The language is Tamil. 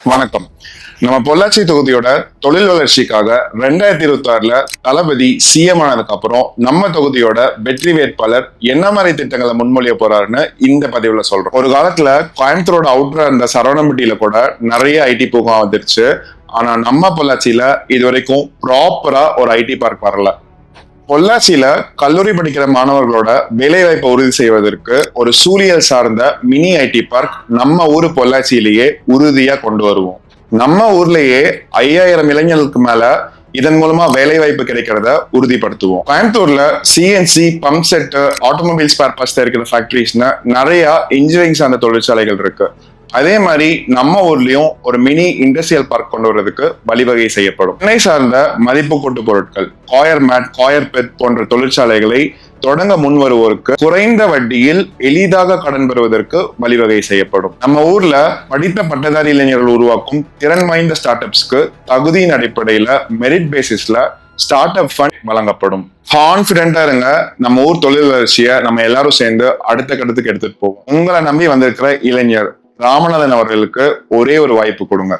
வணக்கம். நம்ம பொள்ளாச்சி தொகுதியோட தொழில் வளர்ச்சிக்காக 2026ல தளபதி சிஎம் ஆனதுக்கு அப்புறம் நம்ம தொகுதியோட வெற்றி வேட்பாளர் என்ன மாதிரி திட்டங்களை முன்மொழிய போறாருன்னு இந்த பதிவுல சொல்றோம். ஒரு காலத்துல கோயம்புத்தூரோட அவுட்டரா இருந்த சரவணம்பட்டியில கூட நிறைய ஐடி பூங்கா வந்துருச்சு. ஆனா நம்ம பொள்ளாச்சியில இது வரைக்கும் ப்ராப்பரா ஒரு ஐடி பார்க் வரல. பொள்ளாச்சியில கல்லூரி படிக்கிற மாணவர்களோட வேலை வாய்ப்பை உறுதி செய்வதற்கு ஒரு சூழியல் சார்ந்த மினி ஐடி பார்க் நம்ம ஊரு பொள்ளாச்சியிலேயே உறுதியா கொண்டு வருவோம். நம்ம ஊர்லயே 5000 இளைஞர்களுக்கு மேல இதன் மூலமா வேலை வாய்ப்பு கிடைக்கிறத உறுதிப்படுத்துவோம். கோயம்புத்தூர்ல CNC, pump set, automobile spare parts தயாரிக்கிற ஃபேக்டரிஸ்னு நிறைய இன்ஜினியரிங் சார்ந்த தொழிற்சாலைகள் இருக்கு. அதே மாதிரி நம்ம ஊர்லயும் ஒரு மினி இண்டஸ்ட்ரியல் பார்க் கொண்டு வர்றதுக்கு வழிவகை செய்யப்படும். சென்னை சார்ந்த மதிப்பு கூட்டு பொருட்கள், காயர் மேட், காயர் பெட் போன்ற தொழிற்சாலைகளை தொடங்க முன் வருவோருக்கு குறைந்த வட்டியில் எளிதாக கடன் பெறுவதற்கு வழிவகை செய்யப்படும். நம்ம ஊர்ல படித்த பட்டதாரி இளைஞர்கள் உருவாக்கும் திறன் வாய்ந்த ஸ்டார்ட் அப்ஸ்க்கு தகுதியின் அடிப்படையில மெரிட் பேசிஸ்ல ஸ்டார்ட் அப் ஃபண்ட் வழங்கப்படும். கான்பிடென்டா இருங்க, நம்ம ஊர் தொழில் வளர்ச்சியை நம்ம எல்லாரும் சேர்ந்து அடுத்த கட்டத்துக்கு எடுத்துட்டு போவோம். உங்களை நம்பி வந்திருக்கிற இளைஞர் ராமநாதன் அவர்களுக்கு ஒரே ஒரு வாய்ப்பு கொடுங்க.